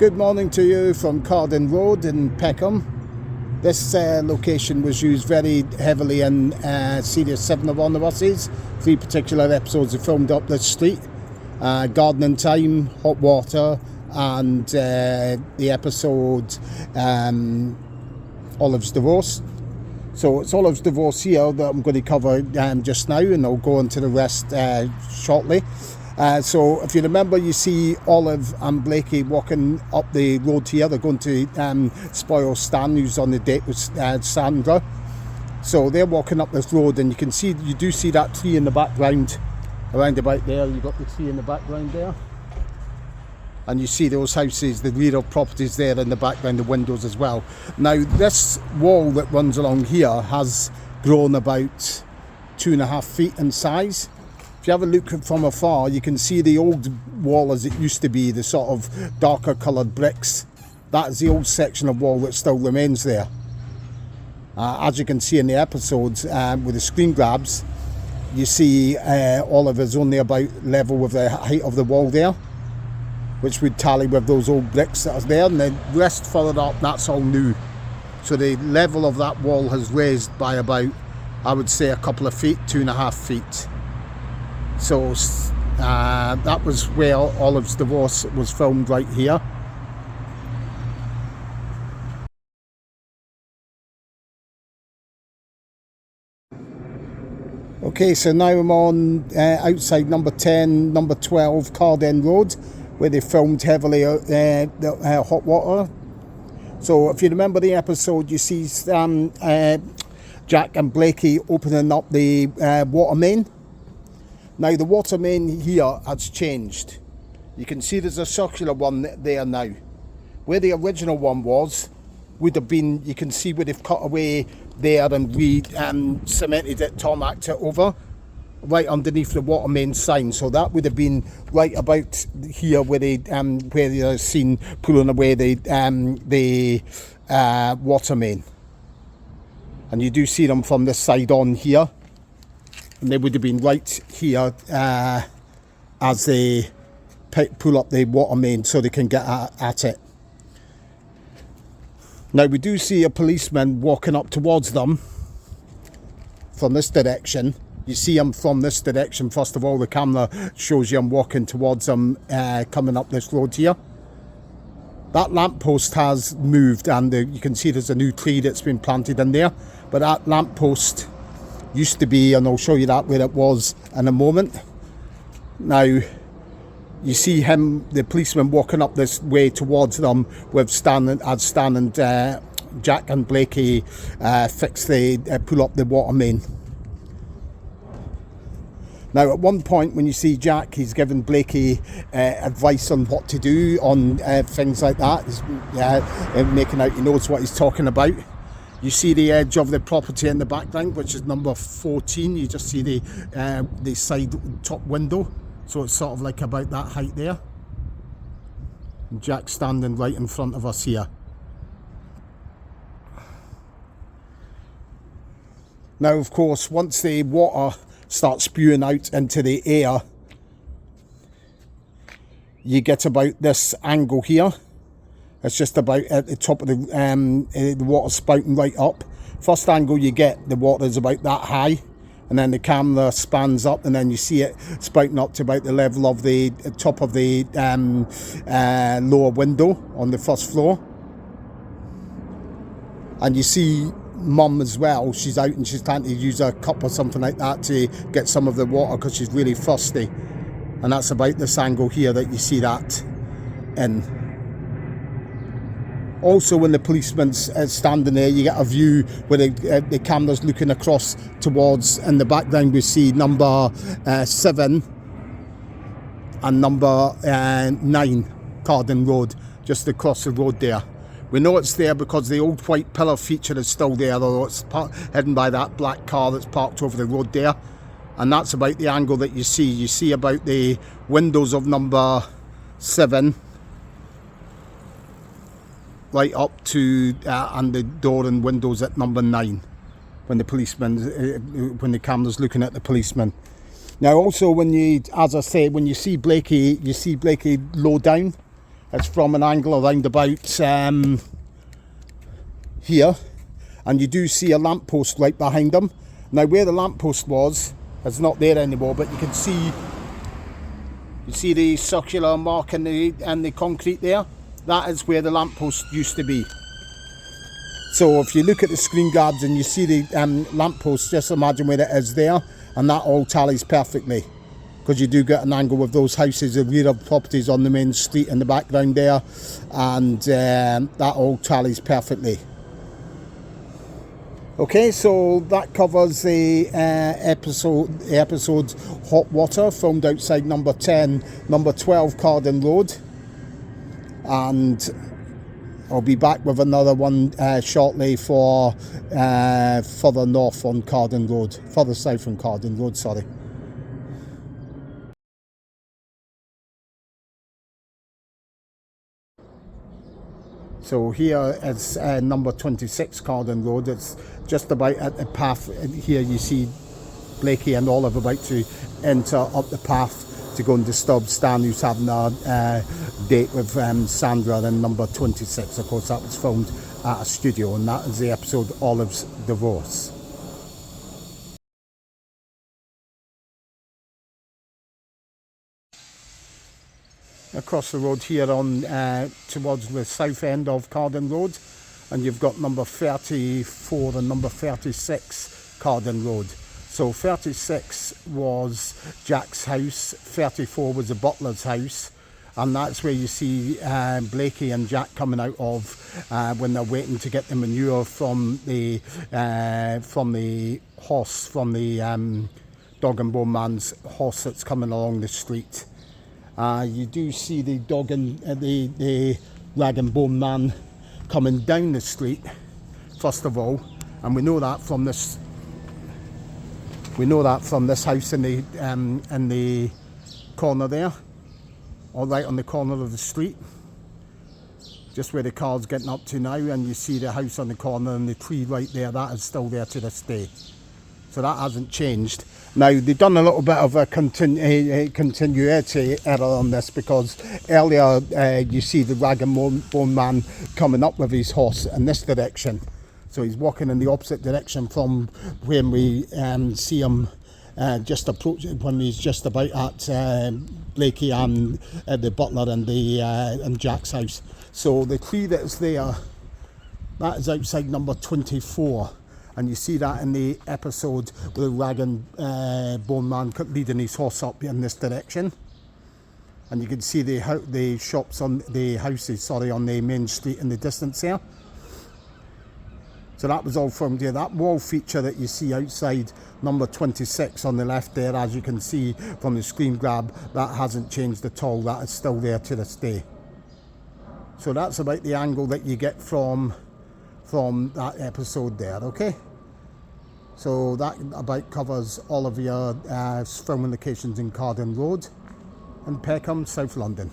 Good morning to you from Carden Road in Peckham. This location was used very heavily in Series 7 of Omnibuses. 3 particular episodes are filmed up this street. Gardening Time, Hot Water, and the episode Olive's Divorce. So it's Olive's Divorce here that I'm going to cover just now, and I'll go into the rest shortly. So if you remember, you see Olive and Blakey walking up the road here. They're going to spoil Stan, who's on the date with Sandra. So they're walking up this road, and you do see that tree in the background, around about there. You've got the tree in the background there, and you see those houses, the rear of properties there in the background, the windows as well. Now this wall that runs along here has grown about 2.5 feet in size. If you have a look from afar, you can see the old wall as it used to be, the sort of darker coloured bricks. That is the old section of wall that still remains there. As you can see in the episodes with the screen grabs, you see Olive is only about level with the height of the wall there, which would tally with those old bricks that are there, and the rest further up, that's all new. So the level of that wall has raised by about, I would say, a couple of feet, 2.5 feet. So that was where Olive's Divorce was filmed, right here. Okay, so now I'm on outside number 10, number 12, Carden Road, where they filmed heavily the Hot Water. So if you remember the episode, you see Jack and Blakey opening up the water main. Now the water main here has changed. You can see there's a circular one there now. Where the original one was, would have been, you can see where they've cut away there and cemented it, tarmacked it over, right underneath the water main sign. So that would have been right about here where they're seen pulling away the water main. And you do see them from this side on here. And they would have been right here as they pull up the water main so they can get at it. Now we do see a policeman walking up towards them from this direction. You see him from this direction. First of all, the camera shows you him walking towards them, coming up this road here. That lamppost has moved, and you can see there's a new tree that's been planted in there. But that lamppost used to be, and I'll show you that where it was in a moment. Now you see him, the policeman, walking up this way towards them with Stan and Jack and Blakey pull up the water main. Now at one point when you see Jack, he's giving Blakey advice on what to do on things like that. He's making out he knows what he's talking about. You see the edge of the property in the background, which is number 14. You just see the side top window. So it's sort of like about that height there. And Jack's standing right in front of us here. Now, of course, once the water starts spewing out into the air, you get about this angle here. It's just about at the top of the water spouting right up. First angle you get, the water is about that high, and then the camera spans up, and then you see it spouting up to about the level of the top of the lower window on the first floor. And you see Mum as well. She's out and she's trying to use a cup or something like that to get some of the water because she's really thirsty. And that's about this angle here that you see that in. Also, when the policeman's standing there, you get a view where the camera's looking across towards, in the background we see number 7 and number 9, Carden Road, just across the road there. We know it's there because the old white pillar feature is still there, although it's hidden by that black car that's parked over the road there. And that's about the angle that you see. You see about the windows of number 7, right up to and the door and windows at number 9 when the camera's looking at the policeman. Now also when you, as I say, when you see Blakey low down, It's from an angle around about here, and you do see a lamppost right behind them. Now where the lamppost was, it's not there anymore, but you can see, you see the circular mark in the concrete there? That is where the lamppost used to be. So if you look at the screen grabs and you see the lamppost, just imagine where it is there, and that all tallies perfectly. Because you do get an angle with those houses, the rear of properties on the main street in the background there, and that all tallies perfectly. Okay, so that covers the episode Hot Water, filmed outside number 10, number 12 Carden Road, and I'll be back with another one shortly for further north on Carden Road, further south on Carden Road, sorry. So here is number 26 Carden Road. It's just about at the path. Here you see Blakey and Olive about to enter up the path to go and disturb Stan, who's having a date with Sandra in number 26. Of course, that was filmed at a studio, and that is the episode Olive's Divorce. Across the road here on towards the south end of Carden Road, and you've got number 34 and number 36 Carden Road. So 36 was Jack's house, 34 was the butler's house, and that's where you see Blakey and Jack coming out of when they're waiting to get the manure from the horse, from the dog and bone man's horse that's coming along the street. You do see the dog and the rag and bone man coming down the street first of all, and we know that from this house in the corner there, or right on the corner of the street, just where the car's getting up to now, and you see the house on the corner and the tree right there. That is still there to this day, so that hasn't changed. Now, they've done a little bit of a continuity error on this, because earlier you see the rag and bone man coming up with his horse in this direction. So he's walking in the opposite direction from when we see him just approach, when he's just about at Blakey and the butler and Jack's house. So the tree that is there, that is outside number 24. And you see that in the episode with the rag and bone man leading his horse up in this direction. And you can see the shops on the houses, sorry, on the main street in the distance there. So that was all filmed here. That wall feature that you see outside number 26 on the left there, as you can see from the screen grab, that hasn't changed at all. That is still there to this day. So that's about the angle that you get from that episode there, okay? So that about covers all of your filming locations in Carden Road and Peckham, South London.